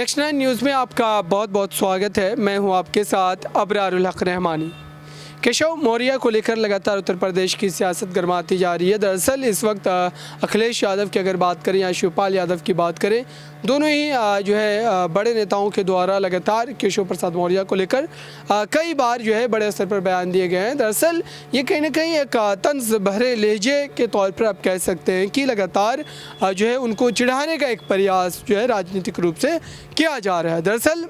Next 9 news में आपका बहुत बहुत स्वागत है। मैं हूं आपके साथ अबरारुल हक रहमानी। केशव मौर्य को लेकर लगातार उत्तर प्रदेश की सियासत गर्माती जा रही है। दरअसल इस वक्त अखिलेश यादव की अगर बात करें या शिवपाल यादव की बात करें, दोनों ही जो है बड़े नेताओं के द्वारा लगातार केशव प्रसाद मौर्य को लेकर कई बार जो है बड़े स्तर पर बयान दिए गए हैं। दरअसल ये कहीं ना कहीं एक तंज भरे लहजे के तौर पर आप कह सकते हैं कि लगातार जो है उनको चिढ़ाने का एक प्रयास जो है राजनीतिक रूप से किया जा रहा है। दरअसल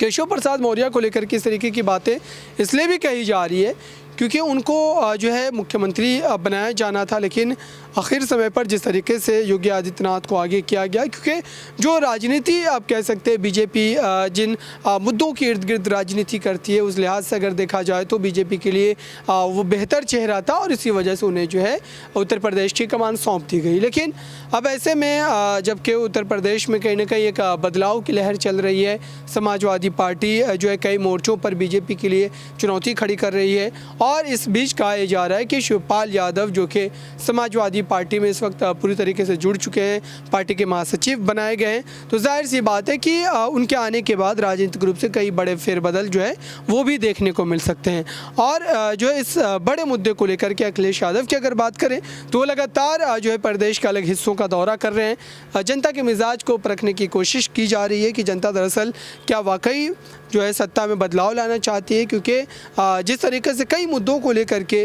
केशव प्रसाद मौर्य को लेकर किस तरीके की बातें इसलिए भी कही जा रही है क्योंकि उनको जो है मुख्यमंत्री बनाया जाना था, लेकिन आखिर समय पर जिस तरीके से योगी आदित्यनाथ को आगे किया गया, क्योंकि जो राजनीति आप कह सकते हैं बीजेपी जिन मुद्दों के इर्द गिर्द राजनीति करती है, उस लिहाज से अगर देखा जाए तो बीजेपी के लिए वो बेहतर चेहरा था और इसी वजह से उन्हें जो है उत्तर प्रदेश की कमान सौंप दी गई। लेकिन अब ऐसे में जबकि उत्तर प्रदेश में कहीं ना कहीं एक बदलाव की लहर चल रही है, समाजवादी पार्टी जो है कई मोर्चों पर बीजेपी के लिए चुनौती खड़ी कर रही है और इस बीच कहा जा रहा है कि शिवपाल यादव जो कि समाजवादी पार्टी में इस वक्त पूरी तरीके से जुड़ चुके हैं, पार्टी के महासचिव बनाए गए हैं, तो जाहिर सी बात है कि उनके आने के बाद राजनीतिक रूप से कई बड़े फेरबदल जो है वो भी देखने को मिल सकते हैं। और जो है इस बड़े मुद्दे को लेकर के अखिलेश यादव की अगर बात करें तो वो लगातार जो है प्रदेश के अलग हिस्सों का दौरा कर रहे हैं। जनता के मिजाज को परखने की कोशिश की जा रही है कि जनता दरअसल क्या वाकई जो है सत्ता में बदलाव लाना चाहती है, क्योंकि जिस तरीके से कई मुद्दों को लेकर के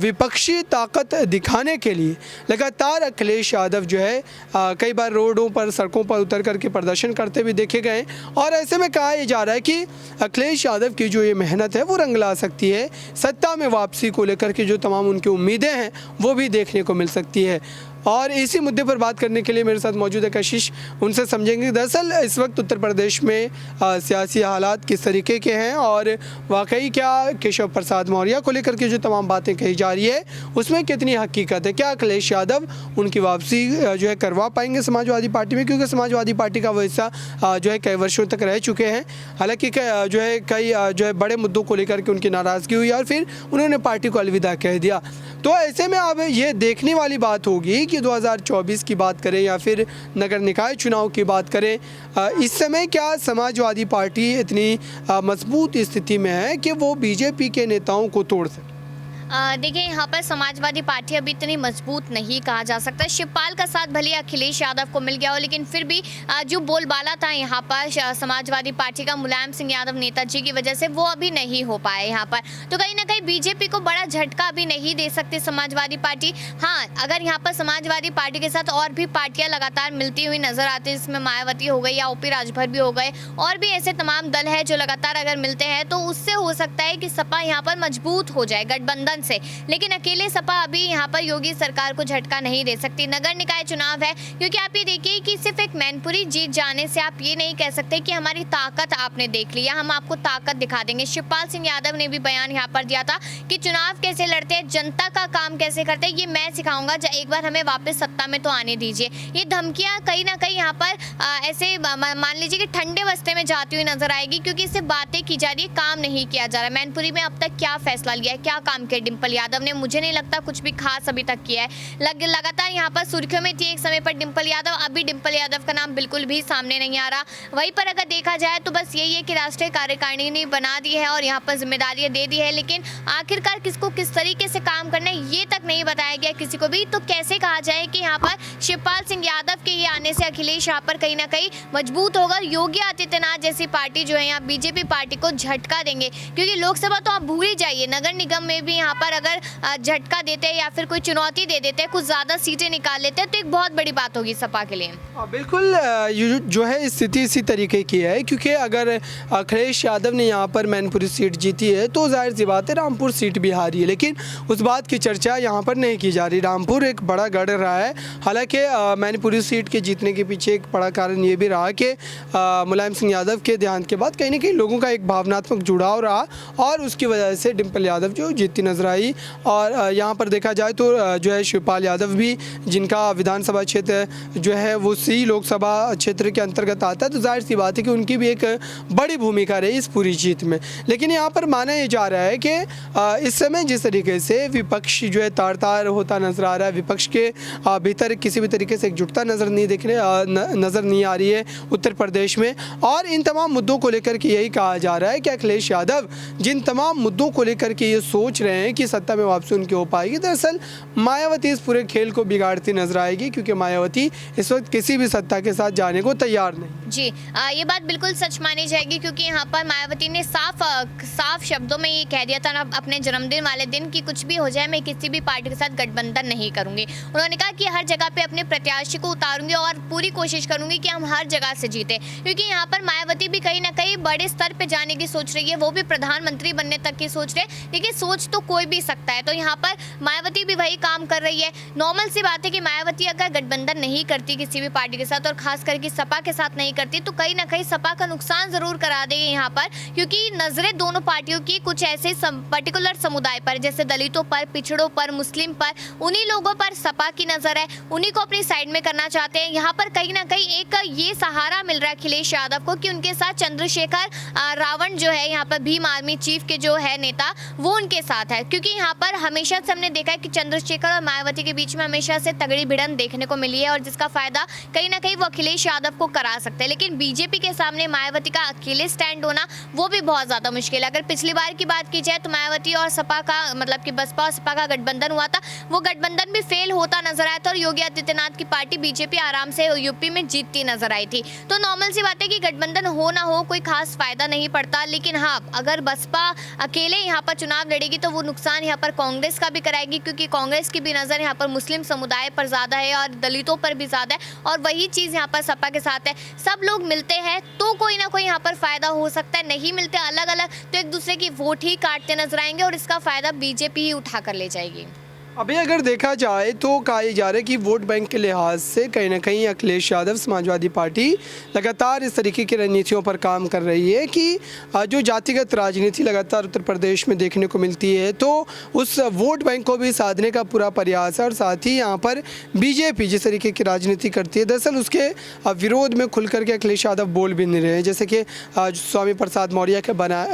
विपक्षी ताकत दिखाने के लिए लगातार अखिलेश यादव जो है कई बार रोडों पर सड़कों पर उतर करके प्रदर्शन करते हुए देखे गए और ऐसे में कहा यह जा रहा है कि अखिलेश यादव की जो ये मेहनत है वो रंग ला सकती है, सत्ता में वापसी को लेकर के जो तमाम उनकी उम्मीदें हैं वो भी देखने को मिल सकती है। और इसी मुद्दे पर बात करने के लिए मेरे साथ मौजूद है कशिश, उनसे समझेंगे दरअसल इस वक्त उत्तर प्रदेश में सियासी हालात किस तरीके के हैं और वाकई क्या केशव प्रसाद मौर्य को लेकर के जो तमाम बातें कही जा रही है उसमें कितनी हकीकत है, क्या अखिलेश यादव उनकी वापसी जो है करवा पाएंगे समाजवादी पार्टी में, क्योंकि समाजवादी पार्टी का वो हिस्सा जो है कई वर्षों तक रह चुके हैं। हालांकि जो है कई जो है बड़े मुद्दों को लेकर के उनकी नाराज़गी हुई और फिर उन्होंने पार्टी को अलविदा कह दिया। तो ऐसे में अब ये देखने वाली बात होगी कि 2024 की बात करें या फिर नगर निकाय चुनाव की बात करें, इस समय क्या समाजवादी पार्टी इतनी मजबूत स्थिति में है कि वो बीजेपी के नेताओं को तोड़ सके। देखिए, यहाँ पर समाजवादी पार्टी अभी इतनी मजबूत नहीं कहा जा सकता। शिवपाल का साथ भले अखिलेश यादव को मिल गया हो, लेकिन फिर भी जो बोलबाला था यहाँ पर समाजवादी पार्टी का मुलायम सिंह यादव नेताजी की वजह से वो अभी नहीं हो पाया यहाँ पर। तो कहीं ना कहीं बीजेपी को बड़ा झटका अभी नहीं दे सकती समाजवादी पार्टी। हाँ, अगर यहाँ पर समाजवादी पार्टी के साथ और भी पार्टियाँ लगातार मिलती हुई नजर आती है, जिसमें मायावती हो गई या ओपी राजभर भी हो गए और भी ऐसे तमाम दल है जो लगातार अगर मिलते हैं तो उससे हो सकता है कि सपा यहाँ पर मजबूत हो जाए गठबंधन से। लेकिन अकेले सपा अभी यहाँ पर योगी सरकार को झटका नहीं दे सकती। नगर निकाय चुनाव है, क्योंकि आप ये देखिए कि सिर्फ एक मैनपुरी जीत जाने से आप ये नहीं कह सकते कि हमारी ताकत आपने देख लिया, हम आपको ताकत दिखा देंगे। शिवपाल सिंह यादव ने भी बयान यहाँ पर दिया था कि चुनाव कैसे लड़ते हैं, जनता का काम कैसे करते हैं, ये मैं सिखाऊंगा, एक बार हमें वापस सत्ता में तो आने दीजिए। ये धमकियाँ कहीं ना कहीं यहाँ पर ऐसे मान लीजिए कि ठंडे बस्ते में जाती हुई नजर आएगी, क्योंकि इससे बातें की जा रही है, काम नहीं किया जा रहा है। मैनपुरी में अब तक क्या फैसला लिया है, क्या काम किया डिम्पल यादव ने, मुझे नहीं लगता कुछ भी खास अभी तक किया है। लगातार यहाँ पर सुर्खियों में थी एक समय पर डिम्पल यादव, अभी डिम्पल यादव का नाम बिल्कुल भी सामने नहीं आ रहा। वहीं पर अगर देखा जाए तो बस यही है कि राष्ट्रीय कार्यकारिणी बना दी है और यहाँ पर जिम्मेदारियां दे दी है, लेकिन आखिरकार किसको किस तरीके से काम करना है ये तक नहीं बताया गया किसी को भी। तो कैसे कहा जाए कि यहाँ पर शिवपाल सिंह यादव के ही आने से अखिलेश यहाँ पर कहीं ना कहीं मजबूत होगा, योगी आदित्यनाथ जैसी पार्टी जो है यहाँ बीजेपी पार्टी को झटका देंगे, क्योंकि लोकसभा तो आप भूल ही जाइए, नगर निगम में भी यहाँ पर अगर झटका देते हैं या फिर कोई चुनौती दे देते हैं, कुछ ज़्यादा सीटें निकाल लेते हैं तो एक बहुत बड़ी बात होगी सपा के लिए। बिल्कुल जो है स्थिति इसी तरीके की है, क्योंकि अगर अखिलेश यादव ने यहाँ पर मैनपुरी सीट जीती है तो जाहिर सी बात है रामपुर सीट भी हारी है, लेकिन उस बात की चर्चा यहाँ पर नहीं की जा रही। रामपुर एक बड़ा गढ़ रहा है, हालांकि मैनपुरी सीट के जीतने के पीछे एक बड़ा कारण ये भी रहा कि मुलायम सिंह यादव के देहांत के बाद कहीं ना कहीं लोगों का एक भावनात्मक जुड़ाव रहा और उसकी वजह से डिम्पल यादव जो जीतती नजर आई। और यहाँ पर देखा जाए तो जो है शिवपाल यादव भी, जिनका विधानसभा क्षेत्र जो है वो सी लोकसभा क्षेत्र के अंतर्गत आता है, तो जाहिर सी बात है कि उनकी भी एक बड़ी भूमिका रही इस पूरी जीत में। लेकिन यहाँ पर माना ये जा रहा है कि इस समय जिस तरीके से विपक्ष जो है तार तार होता नजर आ रहा है, विपक्ष के भीतर किसी भी तरीके से एकजुटता नज़र नहीं आ रही है उत्तर प्रदेश में। और इन तमाम मुद्दों को लेकर के यही कहा जा रहा है कि अखिलेश यादव जिन तमाम मुद्दों को लेकर के ये सोच रहे हैं कि सत्ता में वापसी उनकी हो पाएगी, दरअसल मायावती इस पूरे खेल को बिगाड़ती नजर आएगी, क्योंकि मायावती इस वक्त किसी भी सत्ता के साथ जाने को तैयार नहीं। जी ये बात बिल्कुल सच मानी जाएगी, क्योंकि यहाँ पर मायावती ने साफ शब्दों में ये कह दिया था ना अपने जन्मदिन वाले दिन कि कुछ भी हो जाए मैं किसी भी पार्टी के साथ गठबंधन नहीं करूंगी। उन्होंने कहा कि हर जगह पे अपने प्रत्याशी को उतारूंगी और पूरी कोशिश करूंगी कि हम हर जगह से जीते, क्योंकि यहाँ पर मायावती भी कहीं ना कहीं बड़े स्तर पे जाने की सोच रही है, वो भी प्रधानमंत्री बनने तक की सोच रहे हैं। देखिए सोच तो कोई भी सकता है, तो यहाँ पर मायावती भी वही काम कर रही है। नॉर्मल सी बात है कि मायावती अगर गठबंधन नहीं करती किसी भी पार्टी के साथ और खास करके सपा के साथ नहीं करती, तो कहीं ना कहीं सपा का नुकसान जरूर करा देगी यहाँ पर, क्योंकि नजरें दोनों पार्टियों की कुछ ऐसे पर्टिकुलर समुदाय पर, जैसे दलितों पर, पिछड़ों पर, मुस्लिम पर, उन्हीं लोगों पर सपा की नजर है, उन्हीं को अपनी साइड में करना चाहते हैं। यहाँ पर कहीं ना कहीं एक ये सहारा मिल रहा है अखिलेश यादव को कि उनके साथ चंद्रशेखर रावण जो है यहाँ पर भीम आर्मी चीफ के जो है नेता, वो उनके साथ है, क्योंकि यहाँ पर हमेशा से हमने देखा है कि चंद्रशेखर और मायावती के बीच में हमेशा से तगड़ी भिड़ंत देखने को मिली है, और जिसका फायदा कहीं ना कहीं वो अखिलेश यादव को करा सकते हैं। लेकिन बीजेपी के सामने मायावती का अकेले स्टैंड होना वो भी बहुत ज्यादा मुश्किल है। अगर पिछली बार की बात की जाए तो मायावती और सपा का मतलब कि बसपा और सपा का गठबंधन हुआ था, वो गठबंधन भी फेल होता नजर आया था और योगी आदित्यनाथ की पार्टी बीजेपी आराम से यूपी में जीतती नजर आई थी। तो नॉर्मल सी बात है कि गठबंधन हो ना हो कोई खास फायदा नहीं पड़ता, लेकिन हाँ अगर बसपा अकेले यहाँ पर चुनाव लड़ेगी तो वो नुकसान यहाँ पर कांग्रेस का भी कराएगी, क्योंकि कांग्रेस की भी नजर यहाँ पर मुस्लिम समुदाय पर ज्यादा है और दलितों पर भी ज्यादा है, और वही चीज यहाँ पर सपा के साथ है। सब लोग मिलते हैं तो कोई ना कोई यहाँ पर फायदा हो सकता है, नहीं मिलते अलग अलग तो एक दूसरे की वोट ही काटते नजर आएंगे और इसका फायदा बीजेपी ही उठा कर ले जाएगी। अभी अगर देखा जाए तो कहा जा रहा है कि वोट बैंक के लिहाज से कहीं ना कहीं अखिलेश यादव समाजवादी पार्टी लगातार इस तरीके की रणनीतियों पर काम कर रही है कि जो जातिगत राजनीति लगातार उत्तर प्रदेश में देखने को मिलती है, तो उस वोट बैंक को भी साधने का पूरा प्रयास है। और साथ ही यहाँ पर बीजेपी जिस तरीके की राजनीति करती है, दरअसल उसके विरोध में खुल करके अखिलेश यादव बोल भी नहीं रहे हैं। जैसे कि स्वामी प्रसाद मौर्य का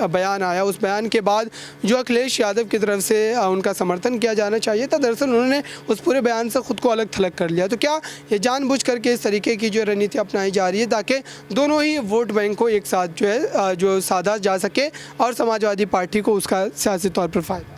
बयान आया, उस बयान के बाद जो अखिलेश यादव की तरफ से उनका समर्थन किया जाना चाहिए, दरअसल उन्होंने उस पूरे बयान से खुद को अलग थलग कर लिया। तो क्या ये जानबूझ करके इस तरीके की जो रणनीति अपनाई जा रही है ताकि दोनों ही वोट बैंक को एक साथ जो है जो साधा जा सके और समाजवादी पार्टी को उसका सियासी तौर पर फायदा?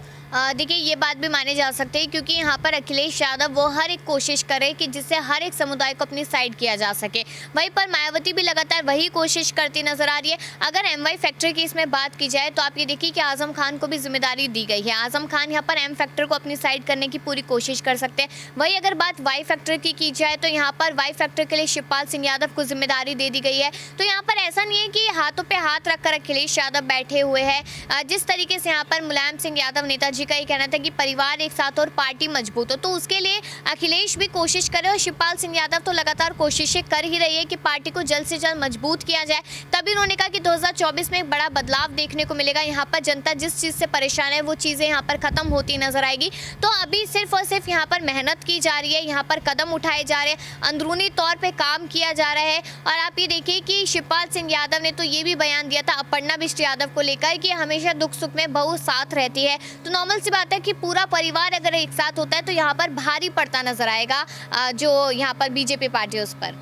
देखिए ये बात भी माने जा सकते हैं, क्योंकि यहाँ पर अखिलेश यादव वो हर एक कोशिश करे कि जिससे हर एक समुदाय को अपनी साइड किया जा सके। वहीं पर मायावती भी लगातार वही कोशिश करती नजर आ रही है। अगर एमवाई फैक्टर की इसमें बात की जाए तो आप ये देखिए कि आजम खान को भी जिम्मेदारी दी गई है। आजम खान यहाँ पर एम फैक्टर को अपनी साइड करने की पूरी कोशिश कर सकते हैं। वही अगर बात वाई फैक्टर की जाए तो यहाँ पर वाई फैक्टर के लिए शिवपाल सिंह यादव को जिम्मेदारी दे दी गई है। तो यहाँ पर ऐसा नहीं है कि हाथों पर हाथ रखकर अखिलेश यादव बैठे हुए हैं। जिस तरीके से यहाँ पर मुलायम सिंह यादव नेताजी का ये कहना था कि परिवार एक साथ और पार्टी मजबूत हो, तो उसके लिए अखिलेश भी कोशिश करे और शिवपाल सिंह यादव तो लगातार कोशिशें कर ही रही है कि पार्टी को जल्द से जल्द मजबूत किया जाए। तभी उन्होंने कहा कि 2024 में एक बड़ा बदलाव देखने को मिलेगा। यहाँ पर जनता जिस चीज़ से परेशान है वो चीज़ें यहाँ पर खत्म होती नजर आएगी। तो अभी सिर्फ और सिर्फ यहाँ पर मेहनत की जा रही है, यहाँ पर कदम उठाए जा रहे हैं, अंदरूनी तौर पर काम किया जा रहा है। और आप ये देखिए कि शिवपाल सिंह यादव ने तो ये भी बयान दिया था अपर्णा बिष्ट यादव को लेकर कि हमेशा दुख सुख में बहू साथ रहती है। तो नॉर्मल सी बात है कि पूरा परिवार अगर एक साथ होता है तो यहाँ पर भारी पड़ता नजर आएगा जो यहाँ पर बीजेपी पार्टी है उस पर।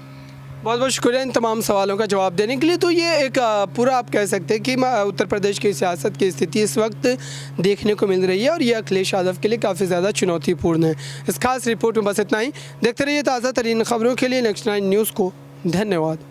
बहुत बहुत शुक्रिया इन तमाम सवालों का जवाब देने के लिए। तो ये एक पूरा आप कह सकते हैं कि उत्तर प्रदेश की सियासत की स्थिति इस वक्त देखने को मिल रही है और ये अखिलेश यादव के लिए काफ़ी ज़्यादा चुनौतीपूर्ण है। इस खास रिपोर्ट में बस इतना ही। देखते रहिए ताज़ा तरीन खबरों के लिए नेक्स्ट 9 न्यूज़ को। धन्यवाद।